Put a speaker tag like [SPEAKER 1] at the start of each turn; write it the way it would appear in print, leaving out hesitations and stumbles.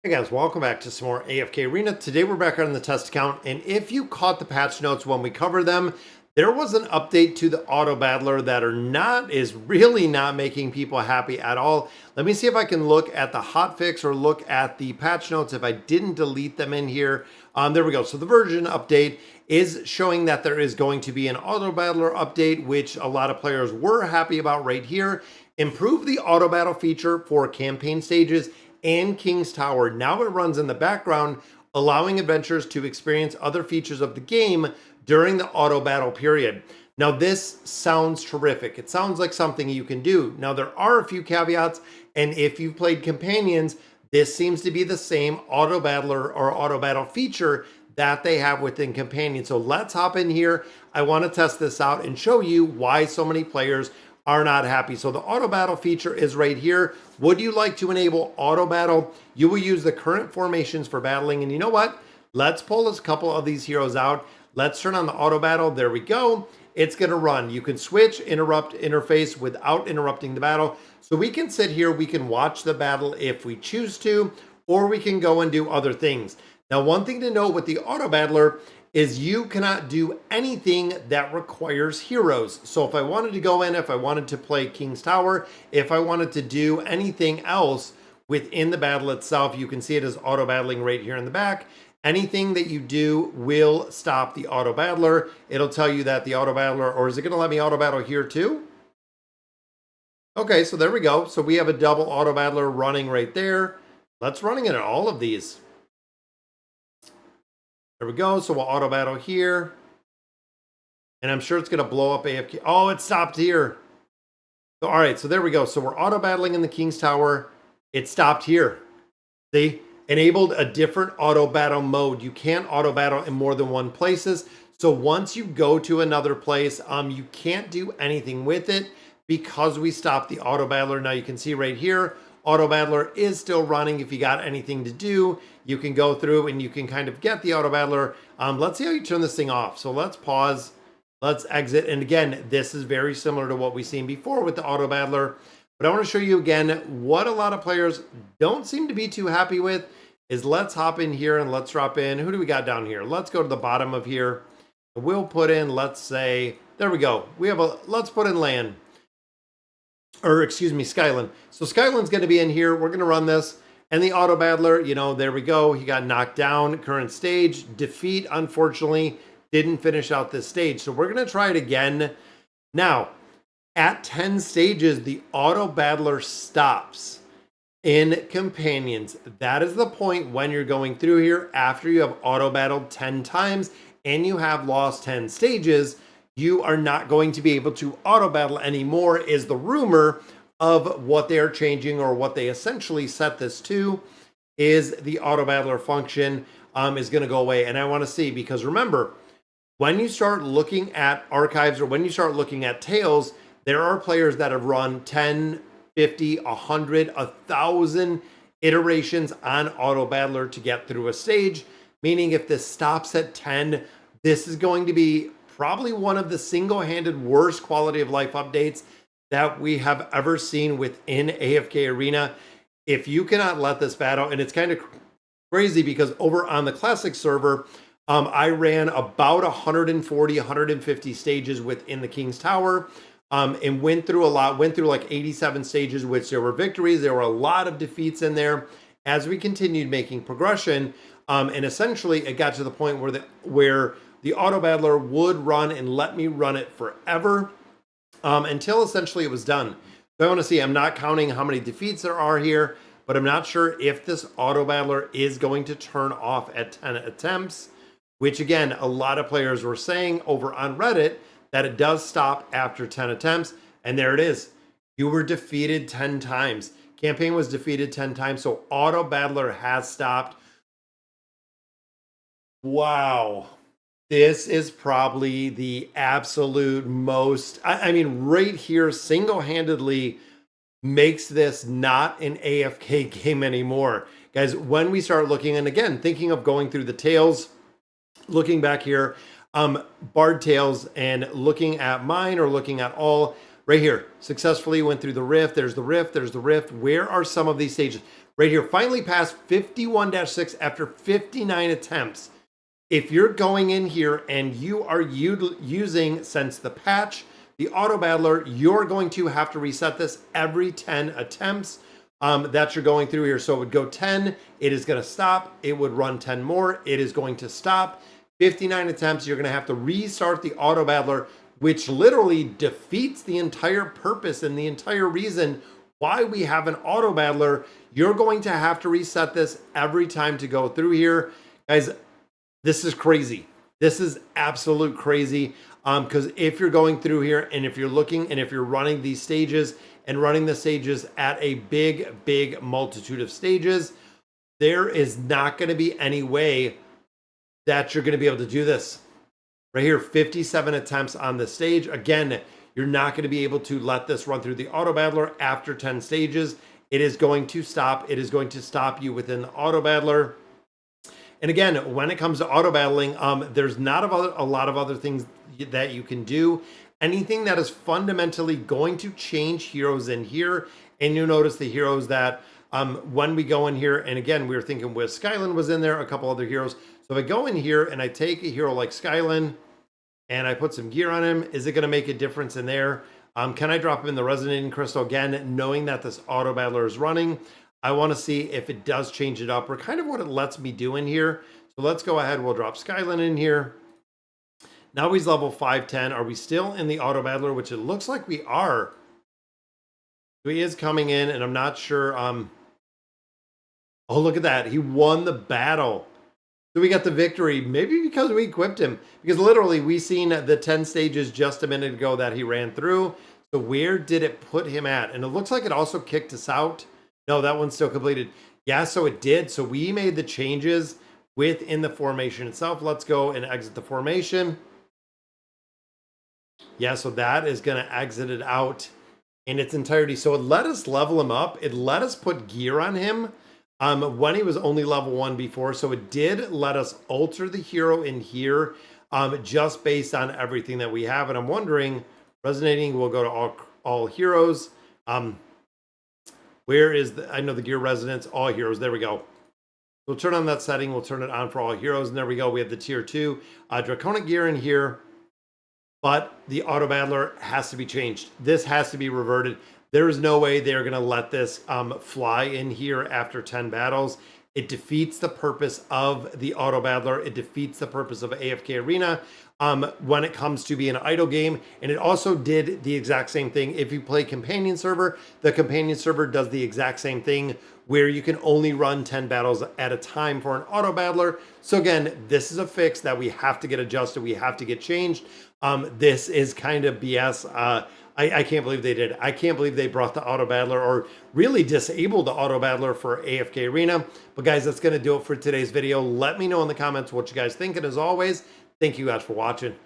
[SPEAKER 1] Hey guys, welcome back to some more AFK Arena. Today we're back on the test account, and if you caught the patch notes when we covered them, there was an update to the auto battler that is really not making people happy at all. Let me see if I can look at the hotfix or look at the patch notes if I didn't delete them in here. There we go. So the version update is showing that there is going to be an auto battler update, which a lot of players were happy about right here. Improve the auto battle feature for campaign stages and King's Tower. Now it runs in the background, allowing adventurers to experience other features of the game during the auto battle period. Now this sounds terrific. It sounds like something you can do. Now there are a few caveats, and if you've played Companions, this seems to be the same auto battler or auto battle feature that they have within Companion. So let's hop in here. I want to test this out and show you why so many players are not happy. So the auto battle feature is right here. Would you like to enable auto battle? You will use the current formations for battling. And you know what? Let's pull a couple of these heroes out. Let's turn on the auto battle. There we go. It's going to run. You can switch, interrupt, interface without interrupting the battle. So we can sit here, we can watch the battle if we choose to, or we can go and do other things. Now, one thing to note with the auto battler is you cannot do anything that requires heroes. So if I wanted to go in, if I wanted to play King's Tower, if I wanted to do anything else within the battle itself, you can see it as auto battling right here in the back. Anything that you do will stop the auto battler. It'll tell you that the auto battler, or is it going to let me auto battle here too? Okay, so there we go. So we have a double auto battler running right there. Let's running it in all of these. There we go. So we'll auto battle here. And I'm sure it's going to blow up AFK. Oh, it stopped here. So, all right, so there we go. So we're auto battling in the King's Tower. It stopped here. See? Enabled a different auto battle mode. You can't auto battle in more than one places. So once you go to another place, you can't do anything with it because we stopped the auto battler. Now you can see right here, auto battler is still running. If you got anything to do, you can go through and you can kind of get the auto battler. Let's see how you turn this thing off. So let's pause, let's exit. And again, this is very similar to what we've seen before with the auto battler. But I want to show you again, what a lot of players don't seem to be too happy with is let's hop in here and let's drop in. Who do we got down here? Let's go to the bottom of here. We'll put in, let's say, there we go. Let's put in land. Or excuse me, Skyland. So Skyland's going to be in here. We're going to run this. And the auto battler, you know, there we go. He got knocked down. Current stage. Defeat, unfortunately, didn't finish out this stage. So we're going to try it again. Now, at 10 stages, the auto battler stops. In Companions, that is the point when you're going through here after you have auto battled 10 times and you have lost 10 stages, you are not going to be able to auto battle anymore, is the rumor of what they are changing, or what they essentially set this to is the auto battler function is going to go away. And I want to see, because remember, when you start looking at archives or when you start looking at tales, there are players that have run 10, 50, 100, 1,000 iterations on auto battler to get through a stage, meaning if this stops at 10, this is going to be probably one of the single-handed worst quality of life updates that we have ever seen within AFK Arena. If you cannot let this battle, and it's kind of crazy because over on the classic server, I ran about 140, 150 stages within the King's Tower. And went through like 87 stages, which there were victories. There were a lot of defeats in there as we continued making progression. And essentially it got to the point where the auto battler would run and let me run it forever until essentially it was done. So I want to see, I'm not counting how many defeats there are here, but I'm not sure if this auto battler is going to turn off at 10 attempts, which again, a lot of players were saying over on Reddit that it does stop after 10 attempts. And there it is. You were defeated 10 times. Campaign was defeated 10 times. So auto battler has stopped. Wow. This is probably the absolute most, I mean, right here, single-handedly makes this not an AFK game anymore. Guys, when we start looking, and again, thinking of going through the tales, looking back here, Bard Tales, and looking at mine or looking at all right here, successfully went through the rift. There's the rift. There's the rift. Where are some of these stages? right here. Finally passed 51-6 after 59 attempts. If you're going in here and you are using, since the patch, the auto battler, you're going to have to reset this every 10 attempts that you're going through here. So it would go 10, it is going to stop. It would run 10 more, it is going to stop. 59 attempts, you're going to have to restart the auto battler, which literally defeats the entire purpose and the entire reason why we have an auto battler. You're going to have to reset this every time to go through here. Guys, this is crazy. This is absolute crazy. Because if you're going through here and if you're looking and if you're running these stages and running the stages at a big multitude of stages, there is not going to be any way that you're going to be able to do this. Right here, 57 attempts on the stage. Again, you're not going to be able to let this run through the auto battler after 10 stages. It is going to stop. It is going to stop you within the auto battler. And again, when it comes to auto battling, there's not a lot of other things that you can do. Anything that is fundamentally going to change heroes in here. And you'll notice the heroes that when we go in here, and again, we were thinking with Skyland was in there, a couple other heroes. So if I go in here and I take a hero like Skyland and I put some gear on him, is it going to make a difference in there? Can I drop him in the Resonating Crystal again, knowing that this auto battler is running? I want to see if it does change it up, or kind of what it lets me do in here. So let's go ahead. We'll drop Skyland in here. Now he's level 510. Are we still in the auto battler? Which it looks like we are. So he is coming in, and I'm not sure. Oh, look at that. He won the battle. So we got the victory, maybe because we equipped him. Because literally, we seen the 10 stages just a minute ago that he ran through. So where did it put him at? And it looks like it also kicked us out. No, that one's still completed. Yeah, so it did. So we made the changes within the formation itself. Let's go and exit the formation. Yeah, so that is going to exit it out in its entirety. So it let us level him up. It let us put gear on him when he was only level 1 before. So it did let us alter the hero in here just based on everything that we have. And I'm wondering, resonating, we'll go to all heroes. Where is the, I know the gear resonance, all heroes. There we go. We'll turn on that setting. We'll turn it on for all heroes. And there we go. We have the tier 2 draconic gear in here. But the auto battler has to be changed. This has to be reverted. There is no way they're going to let this fly in here after 10 battles. It defeats the purpose of the auto battler. It defeats the purpose of AFK Arena when it comes to being an idle game. And it also did the exact same thing. If you play companion server, the companion server does the exact same thing where you can only run 10 battles at a time for an auto battler. So again, this is a fix that we have to get adjusted. We have to get changed. This is kind of BS. I can't believe they did. I can't believe they brought the auto battler or really disabled the auto battler for AFK Arena. But guys, that's going to do it for today's video. Let me know in the comments what you guys think. And as always, thank you guys for watching.